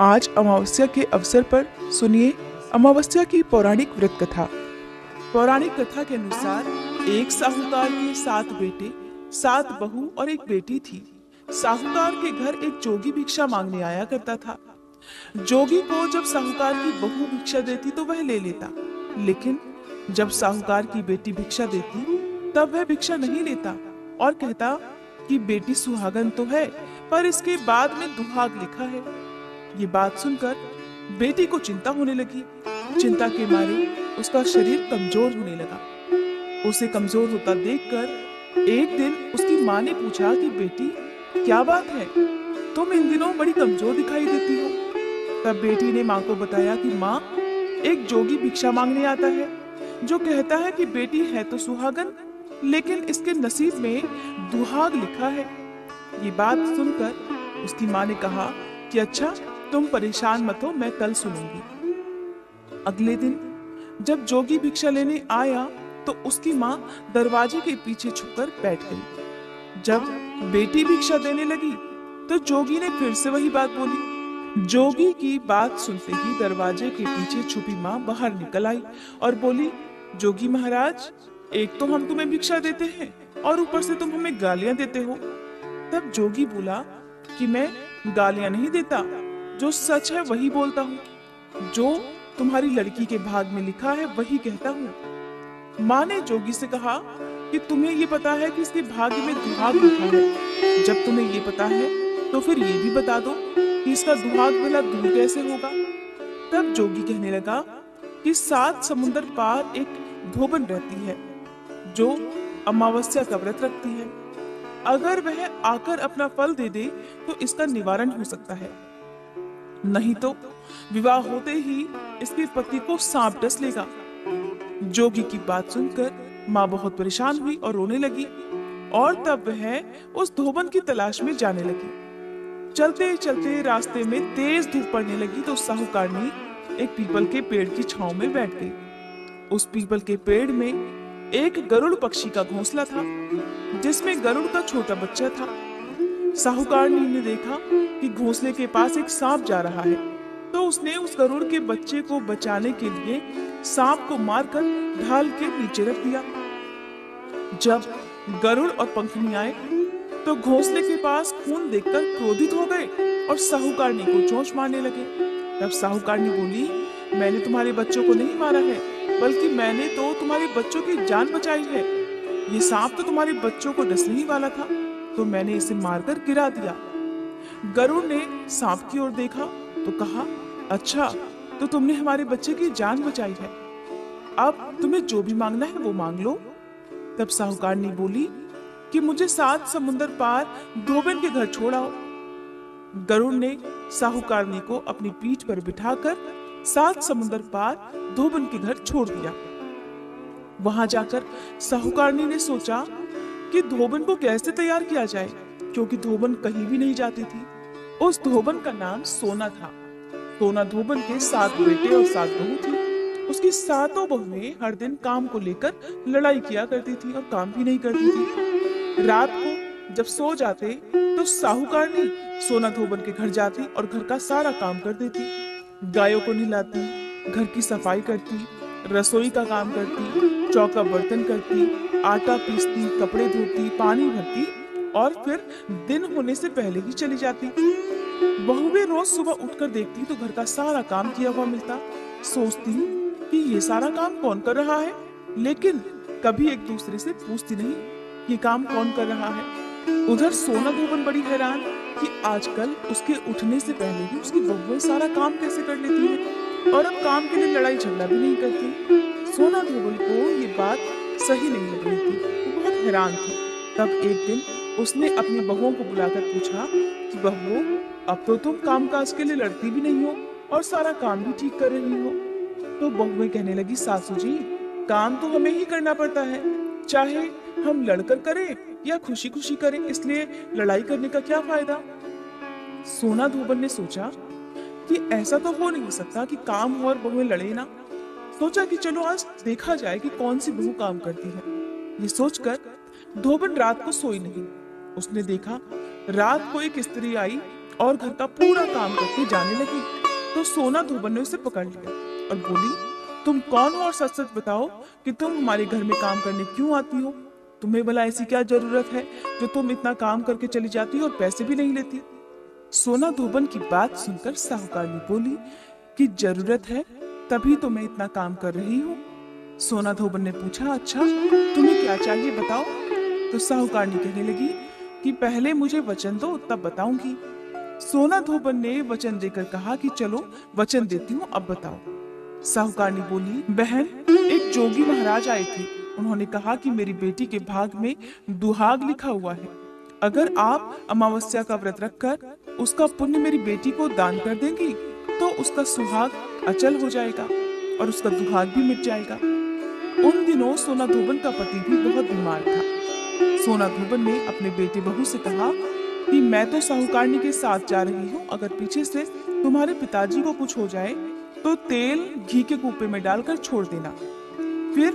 आज अमावस्या के अवसर पर सुनिए अमावस्या की पौराणिक व्रत कथा। पौराणिक कथा के अनुसार एक साहूकार के 7 बेटे, 7 बहू और एक बेटी थी। साहूकार के घर एक जोगी भिक्षा मांगने आया करता था। जोगी को जब साहूकार की बहू भिक्षा देती तो वह ले लेता, लेकिन जब साहूकार की बेटी भिक्षा देती तब वह भिक्षा नहीं लेता और कहता कि बेटी सुहागन तो है, पर इसके बाद में दुहाग लिखा है। ये बात सुनकर बेटी को चिंता होने लगी। चिंता के मारे उसका शरीर कमजोर होने लगा। उसे कमजोर होता देखकर एक दिन उसकी माँ ने पूछा कि बेटी, क्या बात है, तुम इन दिनों बड़ी कमजोर दिखाई देती हो। तब बेटी ने माँ को बताया कि माँ, एक जोगी भिक्षा मांगने आता है जो कहता है कि बेटी है तो सुहागन, लेकिन इसके नसीब में दुहाग लिखा है। ये बात सुनकर उसकी माँ ने कहा कि अच्छा, तुम परेशान मत हो, मैं कल सुनूंगी। अगले दिन जब जोगी भिक्षा लेने आया तो उसकी माँ दरवाजे के पीछे छुपकर बैठ गई। जब बेटी भिक्षा देने लगी तो जोगी ने फिर से वही बात बोली। जोगी की बात सुनते ही दरवाजे के पीछे छुपी माँ बाहर निकल आई और बोली, जोगी महाराज, एक तो हम तुम्हें भिक्षा देते हैं और ऊपर से तुम हमें गालियां देते हो। तब जोगी बोला कि मैं गालियां नहीं देता, जो सच है वही बोलता हूँ, जो तुम्हारी लड़की के भाग में लिखा है वही कहता हूँ। माँ ने जोगी से कहा कि तुम्हें ये पता है कि इसके भाग्य में दुहाग लिखा है। जब तुम्हें ये पता है तो फिर ये भी बता दो कि इसका दुहाग भला दूर कैसे होगा। तब जोगी कहने लगा कि 7 समुंदर पार एक धोबन रहती है जो अमावस्या का व्रत रखती है। अगर वह आकर अपना फल दे दे तो इसका निवारण हो सकता है, नहीं तो विवाह होते ही इसके पति को सांप डस लेगा। जोगी की बात सुनकर माँ बहुत परेशान हुई और रोने लगी और तब वह उस धोबन की तलाश में जाने लगी। चलते चलते रास्ते में तेज धूप पड़ने लगी तो साहूकारनी एक पीपल के पेड़ की छांव में बैठ गई। उस पीपल के पेड़ में एक गरुड़ पक्षी का घोंसला था जिसमें गरुड़ का छोटा बच्चा था। साहूकारनी ने देखा कि घोंसले के पास एक सांप जा रहा है तो उसने उस गरुड़ के बच्चे को बचाने के लिए सांप को मारकर ढाल के नीचे रख दिया। जब गरुड़ और पंखनी आए तो घोंसले के पास खून देखकर क्रोधित हो गए और साहूकारनी को चोंच मारने लगे। तब साहूकारनी बोली, मैंने तुम्हारे बच्चों को नहीं मारा है, बल्कि मैंने तो तुम्हारे बच्चों की जान बचाई है। ये सांप तो तुम्हारे बच्चों को डसने ही वाला था, तो मैंने इसे मारकर गिरा दिया। गरुड़ ने सांप की ओर देखा तो कहा, अच्छा, तो तुमने हमारे बच्चे की जान बचाई है, अब तुम्हें जो भी मांगना है वो मांग लो। तब साहूकारनी बोली कि मुझे 7 समुंदर पार धोबन के घर छोड़ाओ। गरुड़ ने साहूकारनी को अपनी पीठ पर बिठाकर 7 समुंदर पार धोबन के घर छोड़ दिया। वहां जाकर साहूकारनी ने सोचा कि धोबन को कैसे तैयार किया जाए, क्योंकि धोबन कहीं भी नहीं जाती थी। उस धोबन का नाम सोना था। सोना धोबन के 7 बेटे और 7 बहू थी। उसकी 7 बहुएं हर दिन काम को लेकर लड़ाई किया करती थी और काम भी नहीं करती थी। रात को जब सो जाते तो साहूकारनी सोना धोबन के घर जाती और घर का सारा काम कर देती। गायों को नहलाती, घर की सफाई करती, रसोई का काम करती, चौका बर्तन करती, आटा पीसती, कपड़े धोती, पानी भरती और फिर दिन होने से पहले ही चली जाती। बहुएं रोज सुबह उठकर देखती तो घर का सारा काम किया हुआ मिलता। सोचती कि ये सारा काम कौन कर रहा है, लेकिन कभी एक दूसरे से पूछती नहीं ये काम कौन कर रहा है। उधर सोना धोबन बड़ी हैरान कि आजकल उसके उठने से पहले ही उसकी बहुएं सारा काम कैसे कर लेती हैं और अब काम के लिए लड़ाई झगड़ा भी नहीं करती। सोना धोबन को ये बात सही नहीं लग रही थी, वो बहुत हैरान थी। तब एक दिन उसने अपनी बहुओं को बुलाकर पूछा कि बहुओं, अब तो तुम कामकाज के लिए लड़ती भी नहीं हो और सारा काम भी ठीक कर रही हो। तो बहुएं कहने लगी, सासू जी, काम तो हमें ही करना पड़ता है, चाहे हम लड़कर करें या खुशी खुशी करें, इसलिए लड़ाई करने का क्या फायदा। सोना धोबन ने सोचा कि ऐसा तो हो नहीं सकता कि काम और बहुएं लड़े ना। सोचा कि चलो आज देखा जाए कि कौन सी बहू काम करती है। ये सोचकर धोबन रात को सोई नहीं। उसने देखा रात को एक स्त्री आई और घर का पूरा काम करके जाने लगी तो सोना धोबन ने उसे पकड़ लिया और बोली, तुम कौन हो और सच सच बताओ कि तुम हमारे घर में काम करने क्यों आती हो? तुम्हें भला ऐसी क्या जरूरत है जो तुम इतना काम करके चली जाती हो और पैसे भी नहीं लेती? सोना धोबन की बात सुनकर साहूकारनी बोली कि जरूरत है तभी तो मैं इतना काम कर रही हूँ। सोना धोबन ने पूछा, अच्छा तुम्हें क्या चाहिए बताओ? तो साहूकारनी कहने लगी कि पहले मुझे वचन दो तब बताऊंगी। सोना धोबन ने वचन देकर कहा कि चलो वचन देती हूँ, अब बताओ। साहूकारनी बोली, बहन एक जोगी महाराज आए थे, उन्होंने कहा कि मेरी बेटी के भाग में दुहाग लिखा हुआ है, अगर आप अमावस्या का व्रत रखकर उसका पुण्य मेरी बेटी को दान कर देंगी तो उसका सुहाग अचल हो जाएगा और उसका दुहाग भी मिट जाएगा। उन दिनों सोना धोबन का पति भी बहुत बीमार था। सोना धोबन ने अपने बेटे बहू से कहा कि मैं तो साहूकारनी के साथ जा रही हूँ, अगर पीछे से तुम्हारे पिताजी को कुछ हो जाए तो तेल घी के कूपे में डालकर छोड़ देना। फिर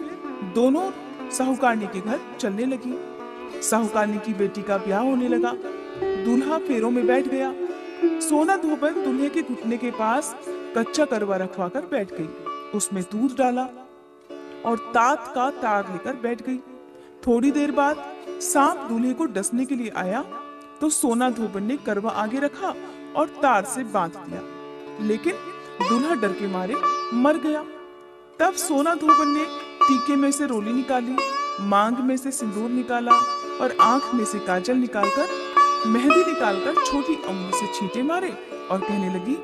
दोनों साहूकारनी के घर चलने लगी। साहूकारनी की बेटी का ब्याह होने लगा। दूल्हा फेरों में बैठ गया। सोना धोबन दूल्हे के घुटने के पास कच्चा करवा रखवा कर बैठ गई, उसमें दूध डाला और तात का तार लेकर बैठ गई। थोड़ी देर बाद सांप दूल्हे को डसने के लिए आया तो सोना धोबन ने करवा आगे रखा और तार से बांध दिया, लेकिन दूल्हा डर के मारे मर गया। तब सोना धोबन ने टीके में से रोली निकाली, मांग में से सिंदूर निकाला और आंख में से काजल निकालकर मेहंदी निकालकर छोटी उंगली से छींटे मारे और कहने लगी,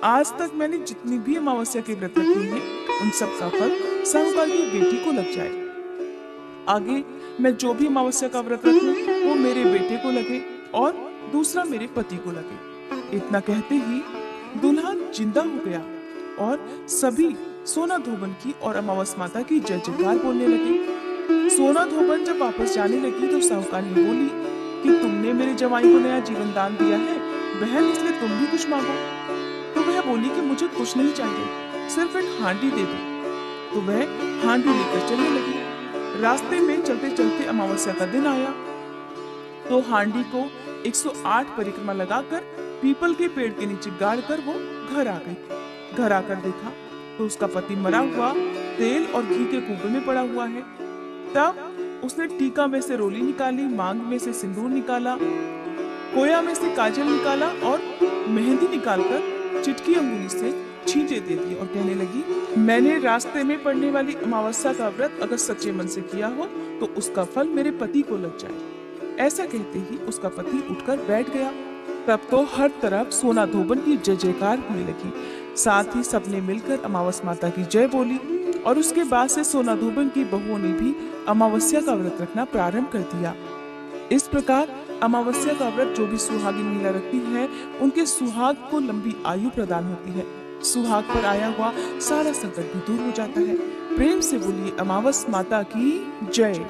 आज तक मैंने जितनी भी अमावस्या के व्रत रखे हैं उन सब का फल साहूकार की बेटी को लग जाए। आगे मैं जो भी अमावस्या का व्रत रखूं वो मेरे बेटे को लगे और दूसरा मेरे पति को लगे। इतना कहते ही दूल्हा जिंदा हो गया और सभी सोना धोबन की और अमावस माता की जय जयकार बोलने लगे। सोना धोबन जब वापस जाने लगी तो साहूकारनी बोली कि तुमने मेरे जवाई को नया जीवन दान दिया है बहन, इसलिए तुम भी कुछ मांगो। तो वह बोली कि मुझे कुछ नहीं चाहिए, सिर्फ एक हांडी दे दो। तो वह हांडी लेकर चलने लगी। रास्ते में चलते चलते अमावस्या का दिन आया तो हांडी को 108 परिक्रमा लगाकर पीपल के पेड़ के नीचे गाड़ कर वो घर आ गई। घर आकर देखा तो उसका पति मरा हुआ तेल और घी के कुएं में पड़ा हुआ है। तब उसने टीका में से रोली निकाली, मांग में से सिंदूर निकाला, कोया में से काजल निकाला और मेहंदी निकालकर चिटकी अंगुली से छींटे दे दिए और कहने लगी, मैंने रास्ते में पड़ने वाली अमावस्या का व्रत अगर सच्चे मन से किया हो तो उसका फल मेरे पति को लग जाए। ऐसा कहते ही उसका पति उठकर बैठ गया। तब तो हर तरफ सोना धोबन की जय जयकार होने लगी। साथ ही सबने मिलकर अमावस माता की जय बोली और उसके बाद से सोना धोबन की बहुओं ने भी अमावस्या का व्रत रखना प्रारंभ कर दिया। इस प्रकार अमावस्या का व्रत जो भी सुहागिन महिला रखती है उनके सुहाग को लंबी आयु प्रदान होती है। सुहाग पर आया हुआ सारा संकट भी दूर हो जाता है। प्रेम से बोलिए अमावस माता की जय।